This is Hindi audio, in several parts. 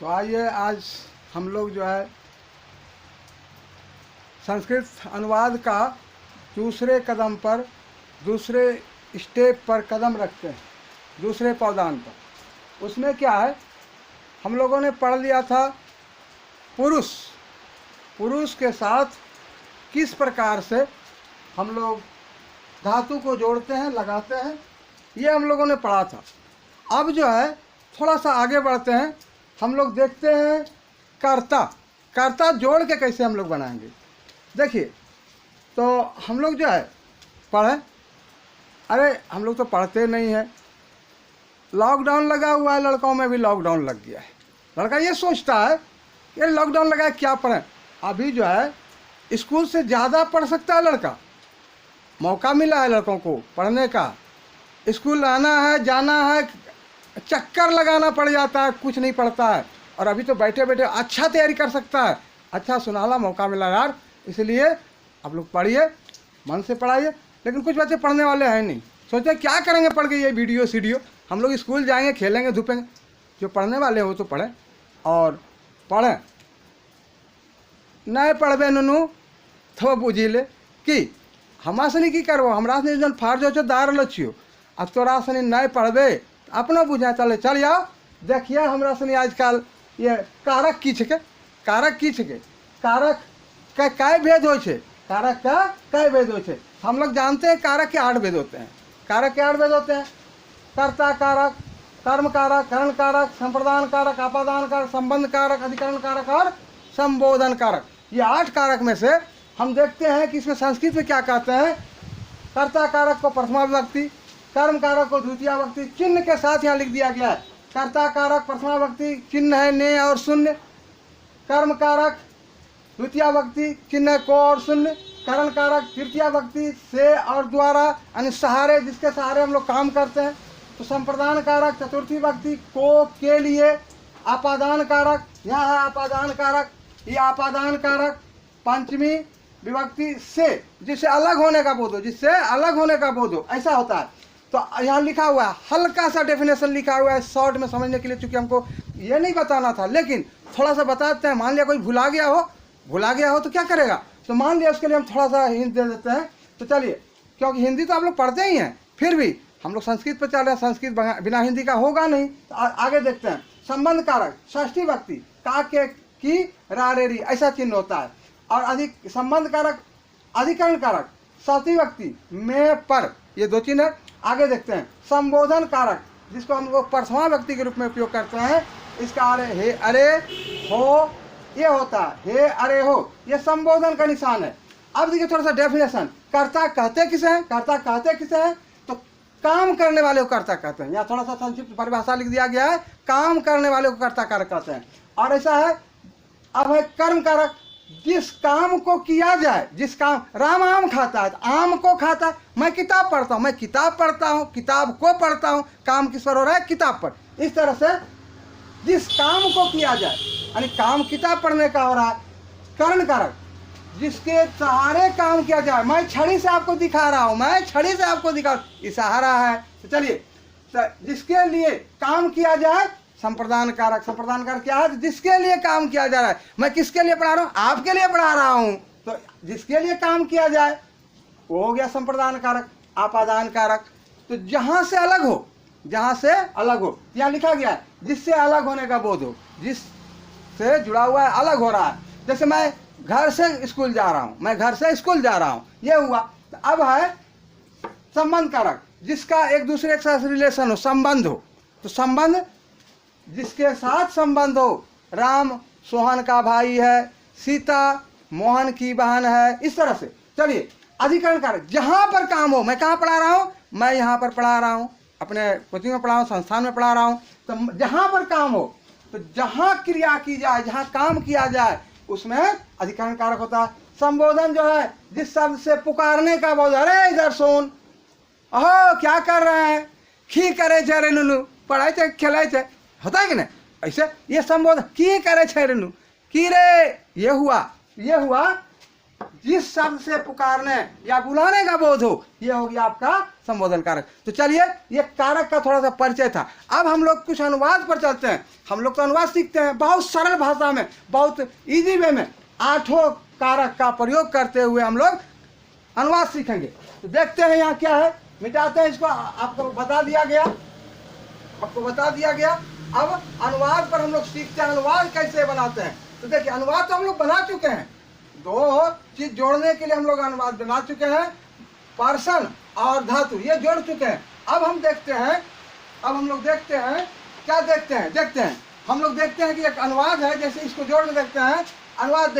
तो आइए आज हम लोग जो है संस्कृत अनुवाद का दूसरे कदम पर, दूसरे स्टेप पर कदम रखते हैं, दूसरे पावदान पर। उसमें क्या है, हम लोगों ने पढ़ लिया था पुरुष के साथ किस प्रकार से हम लोग धातु को जोड़ते हैं, लगाते हैं, ये हम लोगों ने पढ़ा था। अब जो है थोड़ा सा आगे बढ़ते हैं, हम लोग देखते हैं कर्ता जोड़ के कैसे हम लोग बनाएंगे। देखिए, तो हम लोग जो है पढ़ें, अरे हम लोग तो पढ़ते नहीं हैं, लॉकडाउन लगा हुआ है, लड़कों में भी लॉकडाउन लग गया है। लड़का ये सोचता है ये लॉकडाउन लगा है क्या पढ़ें। अभी जो है स्कूल से ज़्यादा पढ़ सकता है लड़का, मौका मिला है लड़कों को पढ़ने का। स्कूल आना है, जाना है, चक्कर लगाना पड़ जाता है, कुछ नहीं पढ़ता है। और अभी तो बैठे बैठे अच्छा तैयारी कर सकता है, अच्छा सुनहला मौका मिला यार। इसलिए आप लोग पढ़िए, मन से पढ़ाइए। लेकिन कुछ बच्चे पढ़ने वाले हैं नहीं, सोचते क्या करेंगे पढ़ के, ये वीडियो सीडियो। हम लोग स्कूल जाएंगे, खेलेंगे धूपेंगे। जो पढ़ने वाले हो तो पढ़ें, और पढ़ें नहीं पढ़बे नुनू तो बुझिले कि हमारा सनी की करबो, हमरा सनी जन फार्ज हो दार लछियो। अब तोरा सनी नहीं पढ़बे अपना बुझा चले चल जाओ। देखिए हमरा सनी आजकल ये कारक की छके, कारक की छके, कारक का काय भेद हो छे, कारक का काय भेद हो छे। हम लोग जानते हैं कारक के 8 भेद होते हैं। कारक के 8 भेद होते हैं, कर्ता कारक, कर्म कारक, करण कारक, संप्रदान कारक, आपादान कारक, संबंध कारक, अधिकरण कारक और संबोधन कारक। ये 8 कारक में से हम देखते हैं कि इसमें संस्कृत में क्या कहते हैं। कर्ता कारक को प्रथमा विभक्ति, कर्म कारक को द्वितीय विभक्ति, चिन्ह के साथ यहाँ लिख दिया गया है। कर्ता कारक प्रथमा विभक्ति, चिन्ह है ने और शून्य। कर्म कारक द्वितीय विभक्ति, चिन्ह को और शून्य। करण कारक तृतीय विभक्ति, से और द्वारा, यानी सहारे, जिसके सहारे हम लोग काम करते हैं। तो संप्रदान कारक चतुर्थी विभक्ति, को, के लिए। आपादान कारक, यहाँ है आपादान कारक, ये आपादान कारक पंचमी विभक्ति, से, जिससे अलग होने का बोध हो, जिससे अलग होने का बोध हो, ऐसा होता है। तो यहाँ लिखा हुआ है, हल्का सा डेफिनेशन लिखा हुआ है शॉर्ट में समझने के लिए, चूंकि हमको ये नहीं बताना था, लेकिन थोड़ा सा बताते हैं। मान लिया कोई भुला गया हो तो क्या करेगा, तो मान लिया उसके लिए हम थोड़ा सा हिंट दे देते हैं। तो चलिए, क्योंकि हिंदी तो आप लोग पढ़ते ही हैं, फिर भी हम लोग संस्कृत पर चल रहे हैं, संस्कृत बिना हिंदी का होगा नहीं। तो आगे देखते हैं। संबंध कारक षष्ठी विभक्ति, का, के, की, रा, रे, री, ऐसा चिन्ह होता है। और अधिक संबंध कारक अधिकरण कारक सातवीं विभक्ति, में, पर, ये 2 चिन्ह है। आगे देखते हैं। संबोधन कारक, जिसको हम लोग प्रथमा व्यक्ति के रूप में उपयोग करते हैं, इसका अरे, हे, अरे, हो, ये होता है। हे, अरे, हो, ये संबोधन का निशान है। अब देखिए थोड़ा सा डेफिनेशन। कर्ता कहते किसे हैं, कर्ता कहते किसे हैं, तो काम करने वाले को कर्ता कहते हैं। यहाँ थोड़ा सा संक्षिप्त परिभाषा लिख दिया गया है, काम करने वाले को कर्ता कारक कहते हैं। और ऐसा है, अब है कर्म कारक, जिस काम को किया जाए, जिस काम, राम आम खाता है तो आम को खाता है। मैं किताब पढ़ता हूँ, मैं किताब पढ़ता हूँ, किताब को पढ़ता हूँ, काम किस पर हो रहा है, किताब पर। इस तरह से जिस काम को किया जाए, यानी काम किताब पढ़ने का हो रहा है। करण कारक, जिसके सहारे काम किया जाए। मैं छड़ी से आपको दिखा रहा हूँ, मैं छड़ी से आपको दिखा, ये सहारा है। तो चलिए, जिसके लिए काम किया जाए। संप्रदान कारक, संप्रदान कारक क्या है, जिसके लिए काम किया जा रहा है। मैं किसके लिए पढ़ा रहा हूँ, आपके लिए पढ़ा रहा हूँ, तो जिसके लिए काम किया जाए वो हो गया संप्रदान कारक। आपादान कारक, तो जहां से अलग हो, जहां से अलग हो, यहाँ लिखा गया है, जिससे अलग होने का बोध हो, जिससे जुड़ा हुआ है, अलग हो रहा है। जैसे मैं घर से स्कूल जा रहा हूँ, मैं घर से स्कूल जा रहा हूँ, ये हुआ। तो अब है संबंध कारक, जिसका एक दूसरे के साथ रिलेशन हो, संबंध हो। तो संबंध, जिसके साथ संबंध हो। राम सोहन का भाई है, सीता मोहन की बहन है, इस तरह से। चलिए, अधिकरण कारक, जहां पर काम हो। मैं कहाँ पढ़ा रहा हूं, मैं यहाँ पर पढ़ा रहा हूँ, अपने कोचिंग में पढ़ा हूँ, संस्थान में पढ़ा रहा हूँ। तो जहां पर काम हो, तो जहां क्रिया की जाए, जहां काम किया जाए, उसमें अधिकरण कारक होता है। संबोधन जो है, जिस शब्द से पुकारने का बोध, अरे इधर सुन, अहो क्या कर रहे हैं, खी करे छे रे नुनू, पढ़ाई थे खेलाए थे, होता है कि नहीं, ऐसे। ये संबोधन, की करे छे रे नु, की रे, ये हुआ जिस शब्द से पुकारने या बुलाने का बोध हो, ये हो गया आपका संबोधन कारक। तो चलिए, ये कारक का थोड़ा सा परिचय था। अब हम लोग कुछ अनुवाद पर चलते हैं। हम लोग तो अनुवाद सीखते हैं बहुत सरल भाषा में, बहुत इजी वे में, 8 कारक का प्रयोग करते हुए हम लोग अनुवाद सीखेंगे। तो देखते हैं यहाँ क्या है, मिटाते हैं इसको। आपको बता दिया गया, अब अनुवाद पर हम लोग सीखते हैं अनुवाद कैसे बनाते हैं। तो देखिए, अनुवाद तो हम लोग बना चुके हैं, 2 चीज जोड़ने के लिए हम लोग अनुवाद बना चुके हैं, पर्सन और धातु, ये जोड़ चुके हैं। अब हम देखते हैं, क्या देखते हैं हम लोग देखते हैं कि एक अनुवाद है, जैसे इसको जोड़ के देखते हैं। अनुवाद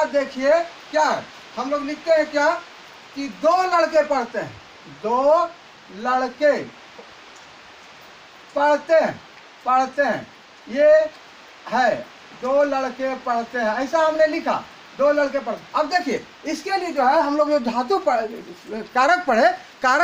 देखिए क्या है, हम लोग लिखते हैं क्या कि 2 लड़के पढ़ते हैं, 2 लड़के पढ़ते हैं, ये है 2 लड़के पढ़ते हैं, ऐसा हमने लिखा, 2 लड़के पढ़ते। अब देखिए, इसके लिए जो है हम लोग जो धातु कारक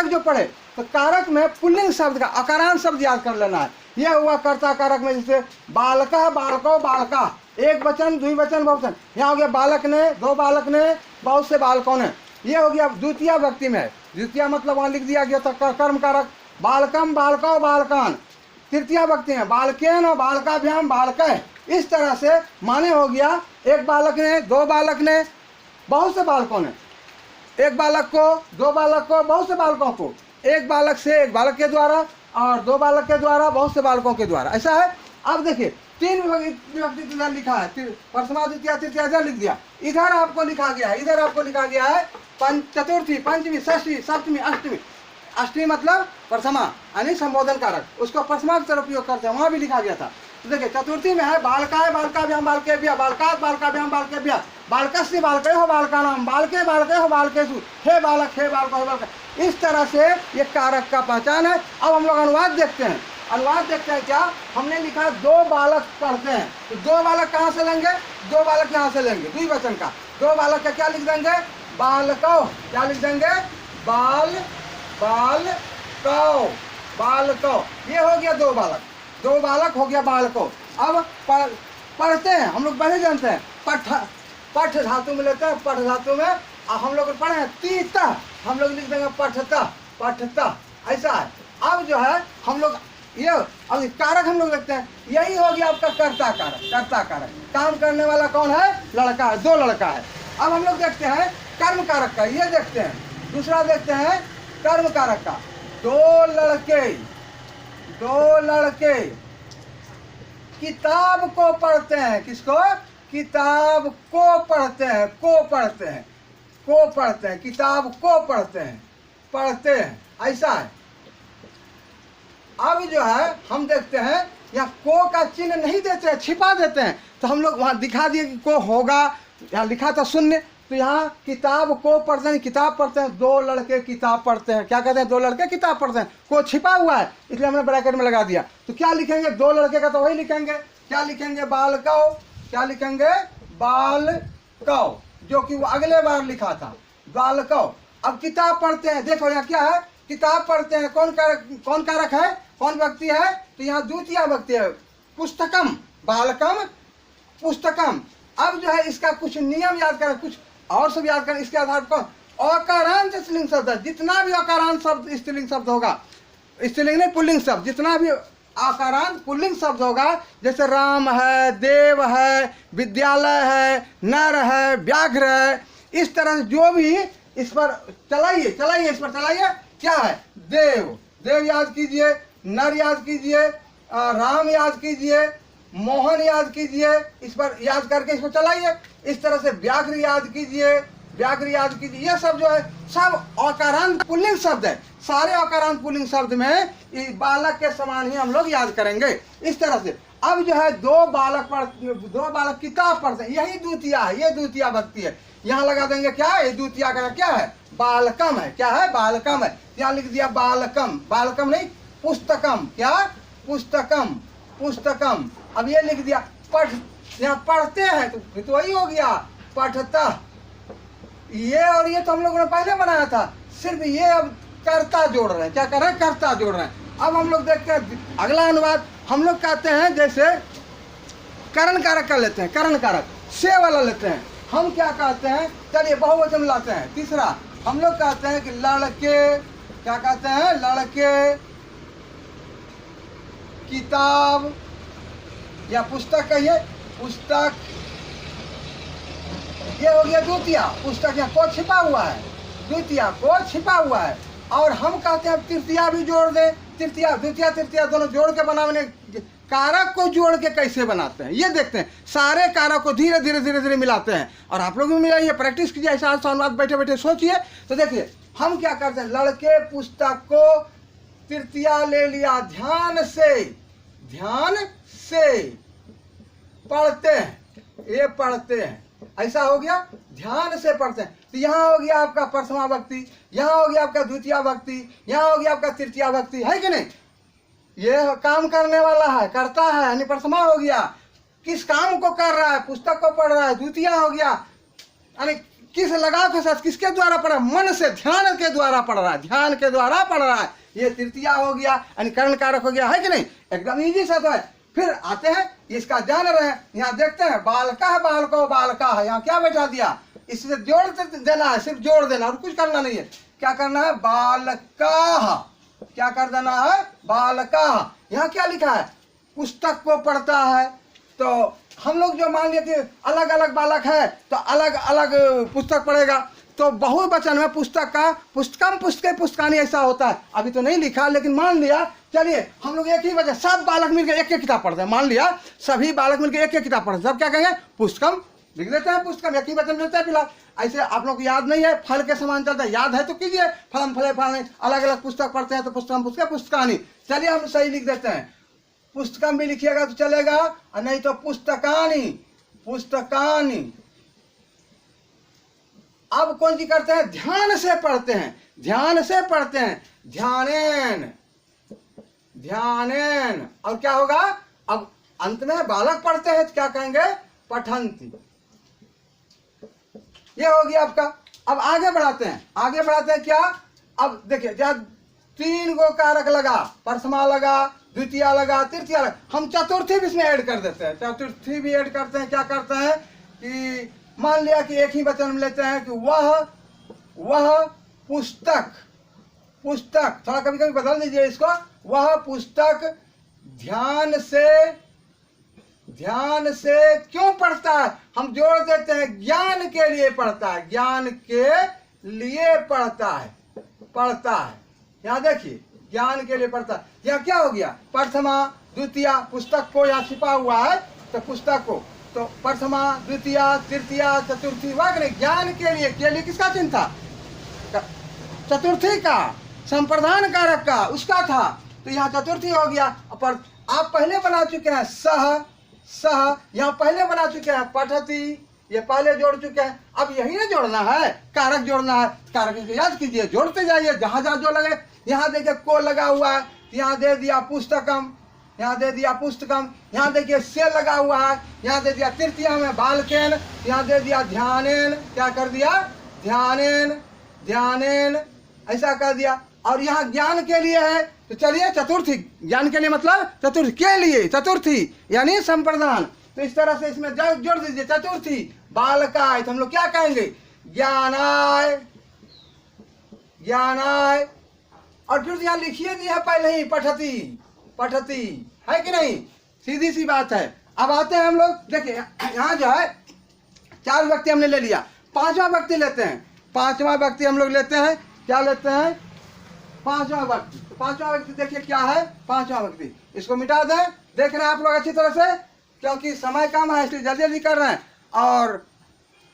जो पढ़े, तो कारक में पुल्लिंग शब्द का अकारांत शब्द याद कर लेना है। यह हुआ कर्ता कारक में, जैसे बालका, बालको, बालका, एक वचन, द्विवचन, बहुवचन। यहाँ हो गया बालक ने, 2 बालक ने, बहुत से बालकों ने। ये हो गया द्वितीय व्यक्ति में, द्वितीय मतलब वहाँ लिख दिया गया था कर्म कारक, बालकम, बालको, बालकान। तृतीय व्यक्ति में बालकेन और बालकाभ्याम बालकै। इस तरह से माने हो गया, एक बालक ने, 2 बालक ने, बहुत से बालकों ने, एक बालक को, 2 बालक को, बहुत से बालकों को, एक बालक से, एक बालक के द्वारा, और 2 बालक के द्वारा, बहुत से बालकों के द्वारा, ऐसा है। अब देखिए, 3 विभक्ति इधर लिखा है, प्रथमा द्वितीय तृतीय इधर लिख दिया। इधर आपको लिखा गया है चतुर्थी, पंचमी, षष्ठी, सप्तमी, अष्टमी। अष्टमी मतलब प्रथमा यानी संबोधन कारक, उसको प्रथमा की तरफ उपयोग करते हैं, वहां भी लिखा गया था। तो देखिए, चतुर्थी में है बालकाय, बालकाभ्याम, बालकेभ्यः, बालकात्, बालकाभ्याम, बालकेभ्यः, बालकस्य, बालकयोः, बालकानां, बालके, बालकयोः, बालकेषु, हे बालक, हे बालको, हे बालक। इस तरह से ये कारक का पहचान है। अब हम लोग अनुवाद देखते हैं। क्या हमने लिखा, 2 बालक पढ़ते हैं, तो 2 बालक कहाँ से लेंगे, 2 बालक यहाँ से लेंगे, द्विवचन का। 2 बालक का क्या लिख देंगे, बालको, क्या लिख देंगे, बालको। ये हो गया 2 बालक, 2 बालक हो गया बालको। अब पढ़ते हैं, हम लोग पहले जानते हैं, पठ धातु में लेते हैं, पठ धातु में हम लोग पढ़े हैं तीता, हम लोग लिख देंगे पठता, ऐसा है। अब जो है हम लोग ये, अब कारक हम लोग देखते हैं, यही हो गया आपका कर्ता कारक। काम करने वाला कौन है, लड़का है, 2 लड़का है। अब हम लोग देखते हैं कर्म कारक का, ये देखते हैं, दूसरा देखते हैं कर्म कारक का। 2 लड़के किताब को पढ़ते हैं, किसको, किताब को पढ़ते हैं, किताब को पढ़ते हैं, ऐसा है। अब जो है हम देखते हैं, यहाँ को का चिन्ह नहीं देते हैं, छिपा देते हैं। तो हम लोग वहाँ दिखा दिए कि को होगा, यहाँ लिखा था शून्य, तो यहाँ किताब को पढ़ते हैं, किताब पढ़ते हैं, 2 लड़के किताब पढ़ते हैं। क्या कहते हैं, 2 लड़के किताब पढ़ते हैं, को छिपा हुआ है, इसलिए हमने ब्रैकेट में लगा दिया। तो क्या लिखेंगे, 2 लड़के का तो वही लिखेंगे, क्या लिखेंगे, बालकौ, जो कि वो अगले बार लिखा था, बालकौ। अब किताब पढ़ते हैं, देखो यहाँ क्या है, किताब पढ़ते हैं, कौन कारक है, कौन व्यक्ति है, तो यहाँ द्वितीय व्यक्ति है, पुस्तकम, बालकम, पुस्तकम। अब जो है इसका कुछ नियम याद करें, कुछ और सब याद करें। इसके आधार पर अकारांत स्त्रीलिंग शब्द है, जितना भी अकारांत शब्द स्त्रीलिंग शब्द होगा, स्त्रीलिंग नहीं पुल्लिंग शब्द, जितना भी अकारांत पुल्लिंग शब्द होगा, जैसे राम है, देव है, विद्यालय है, नर है, व्याघ्र है, इस तरह से जो भी इस पर चलाइए, इस पर चलाइए, क्या है, देव याद कीजिए, नर याद कीजिए, राम याद कीजिए, मोहन याद कीजिए, इस पर याद करके इसको चलाइए। इस तरह से व्याघ्र याद कीजिए, ये सब जो है सब अकारांत पुल्लिंग शब्द है। सारे अकारांत पुल्लिंग शब्द में बालक के समान ही हम लोग याद करेंगे, इस तरह से। अब जो है 2 बालक किताब पढ़ते हैं, यही द्वितीय है, ये द्वितीय भक्ति है। यहाँ लगा देंगे क्या है, द्वितीय का क्या है, बालकम है, क्या है, बालकम है। यहाँ लिख दिया बालकम नहीं, पुस्तकम, क्या, पुस्तकम। अब ये लिख दिया यहाँ पढ़ते हैं, तो वही हो गया पठता। ये और ये तो हम लोगों ने पहले बनाया था, सिर्फ ये अब कर्ता जोड़ रहे हैं, क्या कर रहे हैं, कर्ता जोड़ रहे हैं। अब हम लोग देखते हैं अगला अनुवाद, हम लोग कहते हैं जैसे करण कारक का लेते हैं, करण कारक से वाला लेते हैं। हम क्या कहते हैं, चलिए बहुवचन लाते हैं। तीसरा हम लोग कहते हैं कि लड़के, क्या कहते हैं, लड़के किताब या पुस्तक कहिए, पुस्तक, ये हो गया द्वितीया। पुस्तक यहाँ को छिपा हुआ है, द्वितीया को छिपा हुआ है। और हम कहते हैं तृतीया भी जोड़ दें, तृतीया द्वितीया तृतीया दोनों जोड़ के बनाने, कारक को जोड़ के कैसे बनाते हैं ये देखते हैं। सारे कारक को धीरे धीरे धीरे धीरे मिलाते हैं और आप लोग भी मिलाइए, प्रैक्टिस कीजिए, ऐसा साथ बैठे बैठे सोचिए। तो देखिए हम क्या करते हैं, लड़के पुस्तक को तृतीया ले लिया, ध्यान से पढ़ते हैं, ये पढ़ते हैं, ऐसा हो गया, ध्यान से पढ़ते हैं। तो यहाँ हो गया आपका प्रथमा व्यक्ति, यहाँ हो गया आपका द्वितीय व्यक्ति, यहाँ हो गया आपका तृतीय व्यक्ति, है कि नहीं। ये काम करने वाला है, करता है, यानी प्रथमा हो गया, किस काम को कर रहा है, पुस्तक को पढ़ रहा है। द्वितीय हो गया यानी किस लगाव के साथ, किसके द्वारा पढ़ रहा है, मन से, ध्यान के द्वारा पढ़ रहा है, ध्यान के द्वारा पढ़ रहा है। ये तृतीया हो गया यानी कर्ण कारक हो गया, है कि नहीं, एकदम इजी सा तो है। फिर आते हैं, इसका जान रहे हैं, यहाँ देखते हैं बालका है, बालको बालका है, यहाँ क्या बैठा दिया, इससे जोड़ देना है, सिर्फ जोड़ देना और कुछ करना नहीं है। क्या करना है, बालका, क्या कर देना है, बालका। यहाँ क्या लिखा है, पुस्तक को पढ़ता है। तो हम लोग जो मान लिए कि अलग अलग बालक है तो अलग अलग पुस्तक पढ़ेगा, तो बहुवचन में पुस्तक का पुस्तकम पुस्तके पुस्तकानी ऐसा होता है। अभी तो नहीं लिखा, लेकिन मान लिया, चलिए हम लोग एक ही वजह, सब बालक मिलकर एक एक किताब पढ़ते हैं, मान लिया सभी बालक मिलकर एक एक किताब पढ़ते हैं, सब क्या कहेंगे, पुस्तकम लिख देते हैं, पुस्तकम एक ही वचन मिलता है। फिलहाल ऐसे आप लोग को याद नहीं है, फल के समान चलता है, याद है तो कीजिए, फलम फले फल, अलग अलग पुस्तक पढ़ते हैं तो पुस्तकम पुस्तके पुस्तकानी। चलिए हम सही लिख देते हैं, पुस्तकम भी लिखिएगा तो चलेगा, और नहीं तो पुस्तकानी, पुस्तकानी। अब कौन सी करते हैं, ध्यान से पढ़ते हैं, ध्यान से पढ़ते हैं, ध्यानेन, ध्यानेन। और क्या होगा, अब अंत में बालक पढ़ते हैं तो क्या कहेंगे, पठंती। ये हो गया आपका। अब आगे बढ़ाते हैं, आगे बढ़ाते हैं क्या, अब देखिए जब 3 गो कारक लगा, प्रथमा लगा, द्वितीय लगा, तृतीय लगा, हम चतुर्थी भी इसमें ऐड कर देते हैं, चतुर्थी भी ऐड करते हैं। क्या करते हैं कि मान लिया कि एक ही वचन में लेते हैं कि वह पुस्तक, पुस्तक थोड़ा कभी कभी बदल दीजिए इसको, वह पुस्तक ध्यान से क्यों पढ़ता है, हम जोड़ देते हैं, ज्ञान के लिए पढ़ता है, ज्ञान के लिए पढ़ता है, पढ़ता है। यहाँ देखिए ज्ञान के लिए पढ़ता है। यहाँ क्या हो गया, प्रथमा द्वितीय, पुस्तक को यहाँ छिपा हुआ है तो पुस्तक को, तो प्रथमा द्वितीय तृतीय चतुर्थी, वाक्य ज्ञान के लिए किसका चिन्ह था, चतुर्थी का, संप्रदान कारक का, उसका था। तो यहाँ चतुर्थी हो गया। पर आप पहले बना चुके हैं सह, यहाँ पहले बना चुके हैं पठती, ये पहले जोड़ चुके हैं। अब यही ना जोड़ना है, कारक जोड़ना है, कारक याद कीजिए, जोड़ते जाइए, जहां जहां जो लगे। यहाँ देखिए को लगा हुआ है, यहाँ दे दिया पुस्तकम, यहाँ दे दिया पुस्तकम, यहाँ देखिए से लगा हुआ है, यहाँ दे दिया तृतीय में बालकेन, यहाँ दे दिया ध्यानेन, क्या कर दिया, ध्यानेन, ऐसा कर दिया। और यहाँ ज्ञान के लिए है तो चलिए चतुर्थी, ज्ञान के लिए मतलब चतुर्थी के लिए, चतुर्थी यानी संप्रदान। तो इस तरह से इसमें जोड़ दीजिए, चतुर्थी बालकाय, तो हम लोग क्या कहेंगे, ज्ञानाय, ज्ञानाय। और फिर यहाँ लिखिए दिया पहले ही पठती, है कि नहीं, सीधी सी बात है। अब आते हैं हम लोग, देखिए यहाँ जो है 4 व्यक्ति हमने ले लिया, 5वां व्यक्ति लेते हैं, 5वां व्यक्ति हम लोग लेते हैं, क्या लेते हैं, 5वां व्यक्ति। तो 5वां व्यक्ति देखिए क्या है, 5वां व्यक्ति, इसको मिटा दें, देख रहे हैं आप लोग अच्छी तरह से, क्योंकि समय कम है इसलिए जल्दी जल्दी कर रहे हैं। और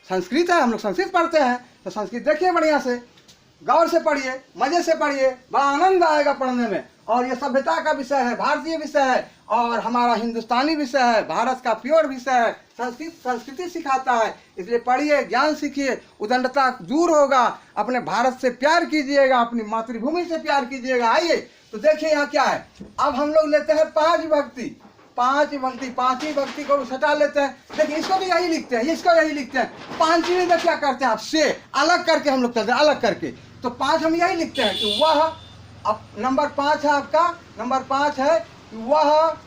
संस्कृत है, हम लोग संस्कृत पढ़ते हैं, तो संस्कृत देखिए बढ़िया से, गौर से पढ़िए, मजे से पढ़िए, बड़ा आनंद आएगा पढ़ने में। और ये सभ्यता का विषय है, भारतीय विषय है, और हमारा हिंदुस्तानी विषय है, भारत का प्योर विषय है, संस्कृति सिखाता है, इसलिए पढ़िए, ज्ञान सीखिए, उदंडता दूर होगा, अपने भारत से प्यार कीजिएगा, अपनी मातृभूमि से प्यार कीजिएगा। आइए तो देखिए यहाँ क्या है। अब हम लोग लेते हैं 5 व्यक्ति, 5वीं व्यक्ति को सटा लेते हैं। देखिए इसको भी यही लिखते हैं, इसको यही लिखते हैं। 5वीं में क्या करते हैं, आप से अलग करके हम लोग चलते हैं, अलग करके। तो 5 हम यही लिखते हैं कि वह, अब नंबर 5 है आपका, नंबर 5 है वह।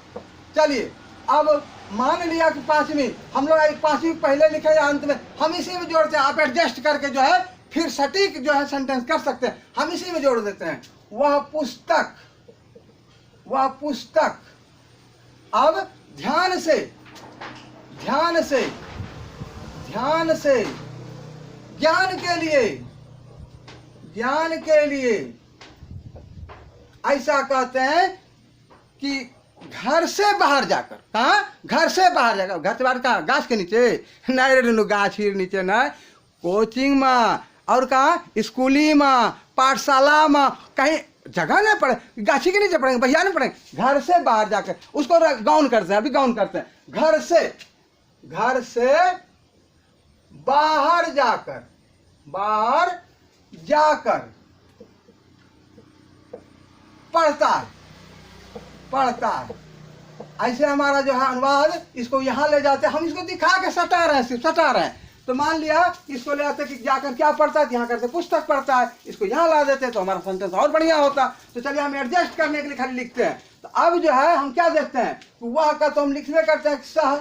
चलिए अब मान लिया कि पांचवी, हम लोग पांचवी पहले लिखे या अंत में, हम इसी में जोड़ते हैं। आप एडजस्ट करके जो है फिर सटीक जो है सेंटेंस कर सकते हैं, हम इसी में जोड़ देते हैं। वह पुस्तक, वह पुस्तक। अब ध्यान से, ध्यान से, ध्यान से, ज्ञान के लिए, ज्ञान के लिए ऐसा कहते हैं कि घर से बाहर जाकर, कहाँ, घर से बाहर जाकर, घर से बाहर कहाँ, गाछ के नीचे नहीं रे, गाछ ही नीचे नहीं, कोचिंग में, और कहाँ, स्कूली में, पाठशाला में, कहीं जगह नहीं पड़े, गाछी के नीचे पड़ेंगे, भैया नहीं पड़ेंगे, घर से बाहर जाकर, उसको गाउन करते हैं, अभी गाउन करते हैं, घर से, घर से बाहर जाकर, बाहर जाकर पढ़ता है, पढ़ता है। ऐसे हमारा जो है अनुवाद, इसको यहाँ ले जाते हैं, हम इसको दिखा के सटा रहे हैं, सिर्फ सटा रहे हैं। तो मान लिया इसको ले आते कि जाकर क्या पढ़ता है, यहाँ करते पुस्तक पढ़ता है, इसको यहाँ ला देते तो हमारा सेंटेंस और बढ़िया होता। तो चलिए हम एडजस्ट करने के लिए खाली लिखते हैं। तो अब जो है हम क्या देखते हैं, वह का तो हम लिखने करते हैं सह,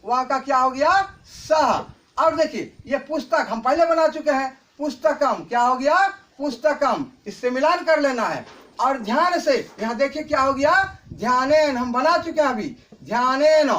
वह का क्या हो गया, सह। और देखिए ये पुस्तक हम पहले बना चुके हैं, पुस्तकम क्या हो गया, पुस्तकम, इससे मिलान कर लेना है। और ध्यान से, यहाँ देखिए क्या हो गया, ध्यानेन, हम बना चुके हैं अभी, ध्यानेन,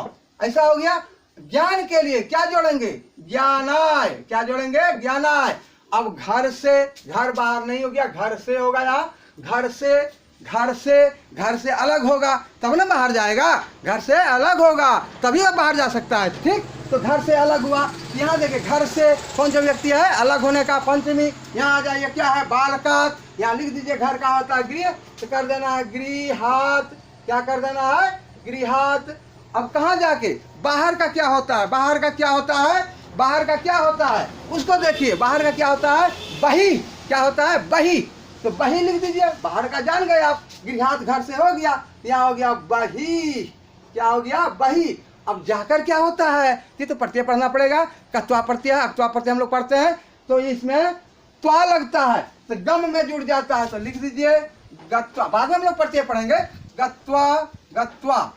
ऐसा हो गया। ज्ञान के लिए क्या जोड़ेंगे, ज्ञानाय, क्या जोड़ेंगे, ज्ञानाय। अब घर से, घर बाहर नहीं हो गया, घर से हो गया, घर से, घर से, घर से अलग होगा तब ना बाहर जाएगा, घर से अलग होगा तभी अब बाहर जा सकता है, ठीक। तो घर से अलग हुआ, यहाँ देखिए घर से कौन सा व्यक्ति है, अलग होने का, पंचमी। यहाँ आ जाइए क्या है, बालकात, यहाँ लिख दीजिए घर का होता है गृह, तो कर देना है गृहात, क्या कर देना है, गृहात। अब कहाँ जाके, बाहर का क्या होता है, बाहर का क्या होता है, बाहर का क्या होता है, उसको देखिए, बाहर का क्या होता है, बही, क्या होता है, बही, तो बही लिख दीजिए, बाहर का जान गए आप, गृहात घर से हो गया, यहाँ हो गया बही, क्या हो गया, बही। अब जाकर क्या होता है, ये तो प्रत्यय पढ़ना पड़ेगा, कत्वा प्रत्यय, अक्त्वा प्रत्यय हम लोग पढ़ते हैं, तो इसमें त्वा लगता है तो गम में जुड़ जाता है, तो लिख दीजिए गत्वा, बाद में हम लोग प्रत्यय पढ़ेंगे, गत्वा, गत्वा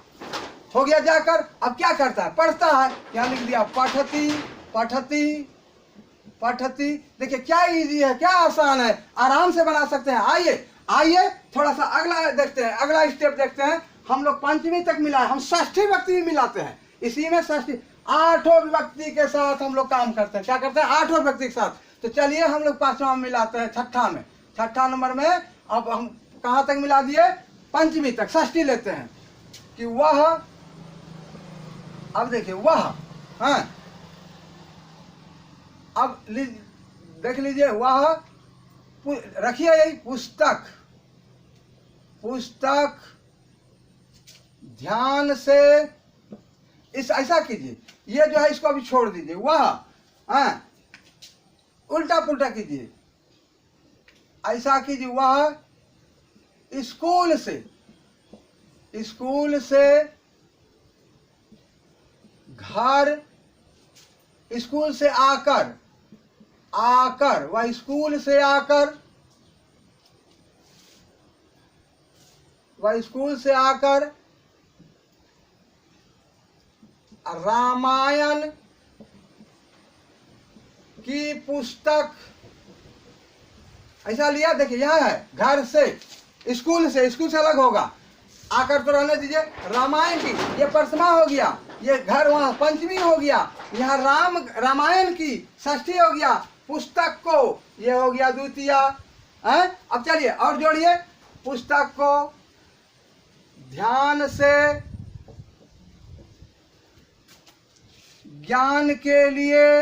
हो गया जाकर। अब क्या करता है, पढ़ता है, यहाँ लिख दिया पठती, पठती, पठती। देखिए क्या इजी है, क्या आसान है, आराम से बना सकते हैं। आइए आइए थोड़ा सा अगला देखते हैं, अगला स्टेप देखते हैं। हम लोग पंचमी तक मिलाए, हम षष्ठी व्यक्ति भी मिलाते हैं, इसी में षष्ठी, आठों व्यक्ति के साथ हम लोग काम करते हैं, क्या करते हैं, आठों व्यक्ति के साथ। तो चलिए हम लोग पांचवा में मिलाते हैं, छठा में, छठा नंबर में। अब हम कहाँ तक मिला दिए, पंचमी तक, षष्ठी लेते हैं कि वह, अब देखिए वह, हाँ, अब देख लीजिए वह, रखिए यही पुस्तक, पुस्तक, ध्यान से, इस ऐसा कीजिए, ये जो है इसको अभी छोड़ दीजिए, वह, हाँ, उल्टा पुल्टा कीजिए, ऐसा कीजिए, वह स्कूल से, स्कूल से घर, स्कूल से आकर, आकर, वह स्कूल से आकर, वह स्कूल से आकर रामायण की पुस्तक, ऐसा लिया। देखिए यहाँ है घर से, स्कूल से अलग होगा, आकर तो रहने दीजिए, रामायण की, ये परसमा हो गया, ये घर वहाँ पंचमी हो गया, यहाँ रामायण की षष्ठी हो गया, पुस्तक को ये हो गया द्वितीया। अब चलिए और जोड़िए, पुस्तक को ध्यान से ज्ञान के लिए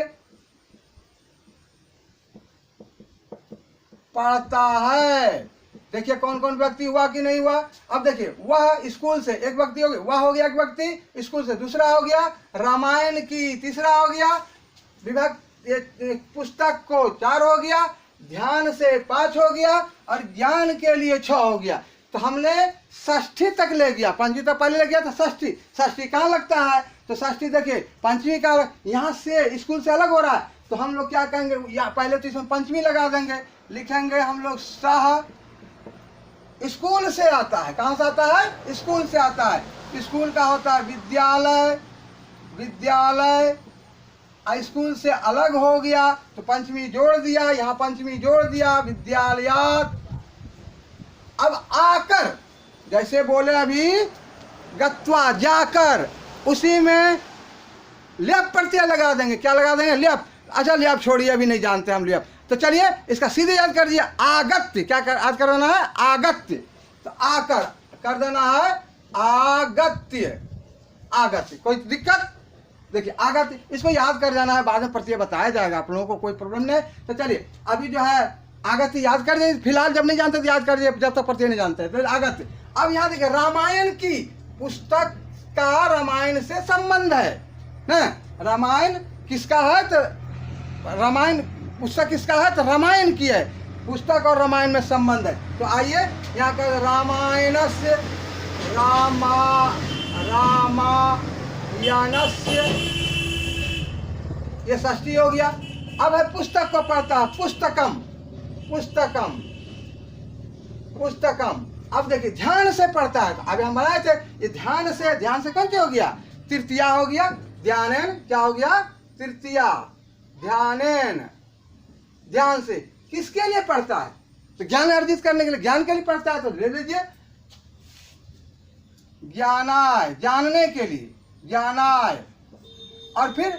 पढ़ता है। देखिए कौन कौन व्यक्ति हुआ कि नहीं हुआ। अब देखिए वह स्कूल से, एक व्यक्ति हो गया, वह हो गया एक व्यक्ति, स्कूल से दूसरा हो गया, रामायण की तीसरा हो गया, विभक्ति पुस्तक को 4 हो गया, ध्यान से 5 हो गया, और ज्ञान के लिए 6 हो गया। तो हमने षष्ठी तक ले गया, पंचमी तक पहले ले गया था, षष्ठी, षष्ठी कहाँ लगता है, तो षष्ठी देखिए पंचमी का, यहाँ से स्कूल से अलग हो रहा है, तो हम लोग क्या कहेंगे, या पहले तो इसमें पंचमी लगा देंगे, लिखेंगे हम लोग सह, स्कूल से आता है, कहाँ से आता है, स्कूल से आता है, स्कूल का होता है विद्यालय, विद्यालय स्कूल से अलग हो गया तो पंचमी जोड़ दिया, यहाँ पंचमी जोड़ दिया, विद्यालयात। अब आकर, जैसे बोले अभी गत्वा जाकर, उसी में लेप प्रत्यय लगा देंगे। क्या लगा देंगे? लेप। अच्छा लेप छोड़िए, अभी नहीं जानते हम लेप, तो चलिए इसका सीधे याद कर दिए, आगत्य। क्या कर याद करना है? आगत्य। तो आकर कर देना है आगत्य, आगत्य। कोई दिक्कत? देखिए आगत्य, इसको याद कर जाना है, बाद में प्रत्यय बताया जाएगा, आप लोगों को कोई प्रॉब्लम नहीं। तो चलिए अभी जो है आगत्य याद कर दिए, फिलहाल जब नहीं जानते तो याद कर दिए, जब तक प्रत्यय नहीं जानते तो आगत्य। अब यहाँ देखिए रामायण की पुस्तक का रामायण से संबंध है ना। रामायण किसका है? तो रामायण पुस्तक किसका है? तो रामायण की है। पुस्तक और रामायण में संबंध है। तो आइए यहाँ का रामायणस्य रामायणस्य, ये षष्ठी हो गया। अब है पुस्तक को पढ़ता है, पुस्तकम, पुस्तकम, पुस्तकम। अब देखिए ध्यान से पढ़ता है। अभी हम बनाए थे ये ध्यान से, ध्यान से कौन सी हो गया? तृतीया हो गया। ध्यानेन क्या हो गया? तृतीया। ध्यानेन, ध्यान से किसके लिए पढ़ता है? तो ज्ञान अर्जित करने के लिए, ज्ञान के लिए पढ़ता है, तो ले लीजिए ज्ञानाय, जानने के लिए, ज्ञानाय। और फिर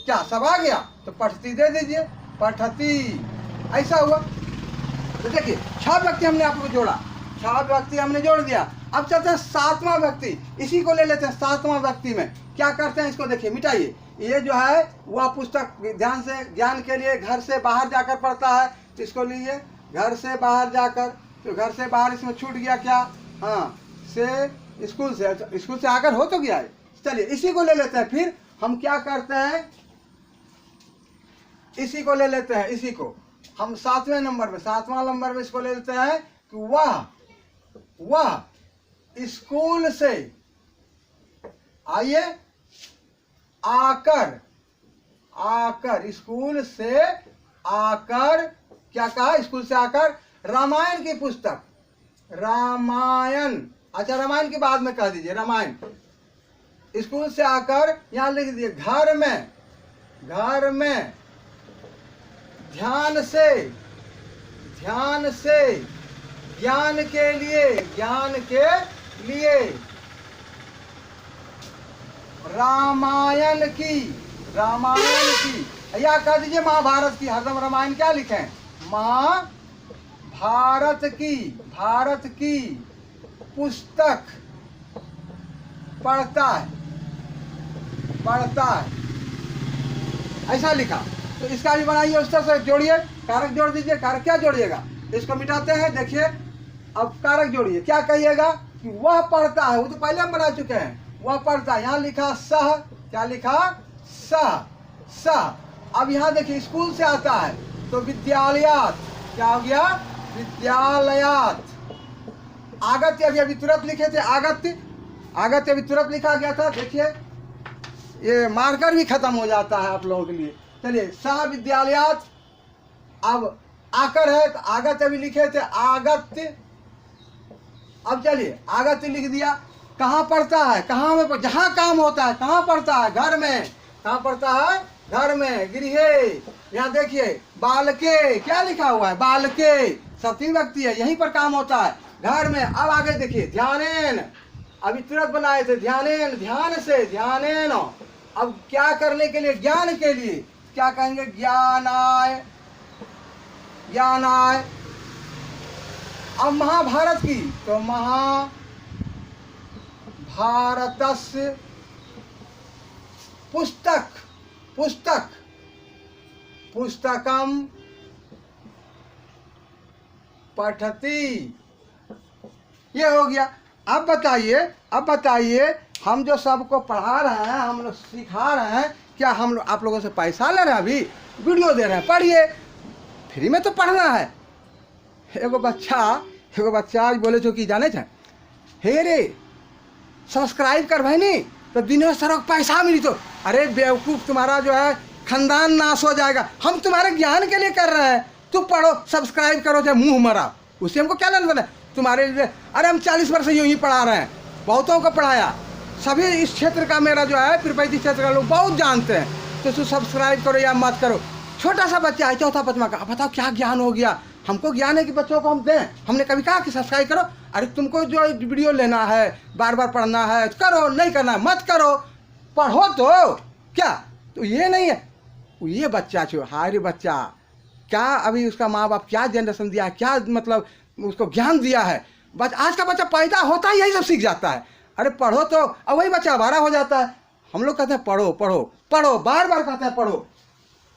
क्या सब आ गया तो पठती दे दीजिए, पठती। ऐसा हुआ। तो देखिए 6 व्यक्ति हमने आपको जोड़ा, 6 व्यक्ति हमने जोड़ दिया। अब चलते हैं 7वां व्यक्ति, इसी को ले लेते हैं। 7वां व्यक्ति में क्या करते हैं? इसको देखिए, मिटाइए। ये जो है वह पुस्तक ध्यान से, ज्ञान के लिए घर से बाहर जाकर पढ़ता है, इसको लीजिए घर से बाहर जाकर। तो घर से बाहर इसमें छूट गया क्या? हाँ, से स्कूल से, स्कूल से आकर हो तो गया है। चलिए इसी को ले लेते हैं। फिर हम क्या करते हैं? इसी को ले लेते हैं, इसी को हम 7वें नंबर में, 7वां नंबर में इसको ले लेते हैं कि वह स्कूल से आइए आकर, आकर स्कूल से आकर क्या कहा? स्कूल से आकर रामायण की पुस्तक, रामायण। अच्छा रामायण के बाद में कह दीजिए रामायण। स्कूल से आकर यहां लिख दीजिए घर में, घर में ध्यान से, ध्यान से, ज्ञान के लिए, ज्ञान के लिए रामायण की, रामायण की, या कह दीजिए महाभारत की। हरदम रामायण क्या लिखे? महाभारत की, भारत की पुस्तक पढ़ता है, पढ़ता है, ऐसा लिखा। तो इसका भी बनाइए, उस तरह से जोड़िए, कारक जोड़ दीजिए। कारक क्या जोड़िएगा? इसको मिटाते हैं। देखिए अब कारक जोड़िए। क्या कहिएगा? कि वह पढ़ता है, वो तो पहले हम बना चुके हैं। वह पढ़ता है, यहाँ लिखा सह, क्या लिखा? सह, सह। अब यहाँ देखिए स्कूल से आता है तो विद्यालयात, क्या हो गया? विद्यालयात। आगत्य अभी तुरंत लिखे थे, आगत्य, आगत्य अभी तुरंत लिखा गया था। देखिए ये मार्कर भी खत्म हो जाता है आप लोगों के लिए। चलिए सह विद्यालयात। अब आकर है तो आगत्य अभी लिखे थे, आगत्य। अब चलिए आगत्य लिख दिया। कहाँ पढ़ता है? कहाँ में? जहाँ काम होता है। कहाँ पढ़ता है? घर में। कहाँ पढ़ता है? घर में। गृहे, यहाँ देखिए बालके, क्या लिखा हुआ है? बालके, सती व्यक्ति है, यहीं पर काम होता है, घर में। अब आगे देखिए ध्यानेन, अभी तुरंत बनाए थे ध्यानेन, ध्यान से, ध्यानेन। अब क्या करने के लिए? ज्ञान के लिए। क्या कहेंगे? ज्ञानाय, ज्ञानाय। अब महाभारत की तो महाभारतस्य पुस्तक, पुस्तक, पुस्तकम पठती। ये हो गया। अब बताइए, अब बताइए हम जो सबको पढ़ा रहे हैं, हम लोग सिखा रहे हैं, क्या हम लोग आप लोगों से पैसा ले रहे हैं? अभी वीडियो दे रहे हैं, पढ़िए, फ्री में तो पढ़ना है। एगो बच्चा आज बोले छो कि जाने छे, हे रे सब्सक्राइब कर भाई नहीं तो दिन सर पैसा मिली। तो अरे बेवकूफ़, तुम्हारा जो है खानदान नाश हो जाएगा। हम तुम्हारे ज्ञान के लिए कर रहे हैं, तुम पढ़ो, सब्सक्राइब करो, चाहे मुंह मरा, उससे हमको क्या लेना देना तुम्हारे लिए। अरे हम 40 वर्ष यूं ही पढ़ा रहे हैं, बहुतों को पढ़ाया, सभी इस क्षेत्र का मेरा जो है पीरपैती क्षेत्र का लोग बहुत जानते हैं। तो उसको सब्सक्राइब करो या मत करो। छोटा सा बच्चा है 4था 5वां का, बताओ क्या ज्ञान हो गया। हमको ज्ञान है कि बच्चों को हम दें। हमने कभी कहा कि सब्सक्राइब करो? अरे तुमको जो वीडियो लेना है, बार बार पढ़ना है तो करो, नहीं करना है मत करो, पढ़ो तो क्या। तो ये नहीं है ये बच्चा छो हाय बच्चा, क्या अभी उसका माँ बाप क्या जनरेशन दिया है, क्या मतलब उसको ज्ञान दिया है। बस आज का बच्चा पैदा होता है यही सब सीख जाता है। अरे पढ़ो तो, अब वही बच्चा आवारा हो जाता है। हम लोग कहते हैं पढ़ो पढ़ो पढ़ो, बार बार कहते हैं पढ़ो।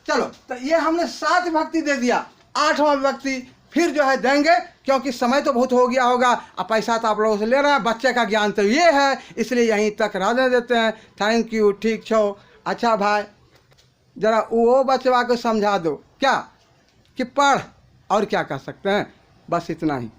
चलो तो ये हमने 7 विभक्ति दे दिया, 8वां विभक्ति फिर जो है देंगे, क्योंकि समय तो बहुत हो गया होगा। अब पैसा तो आप लोगों से ले रहे हैं, बच्चे का ज्ञान तो ये है, इसलिए यहीं तक रहने देते हैं। थैंक यू, ठीक छो। अच्छा भाई जरा वो बचवा को समझा दो क्या कि पढ़, और क्या कर सकते हैं, बस इतना ही।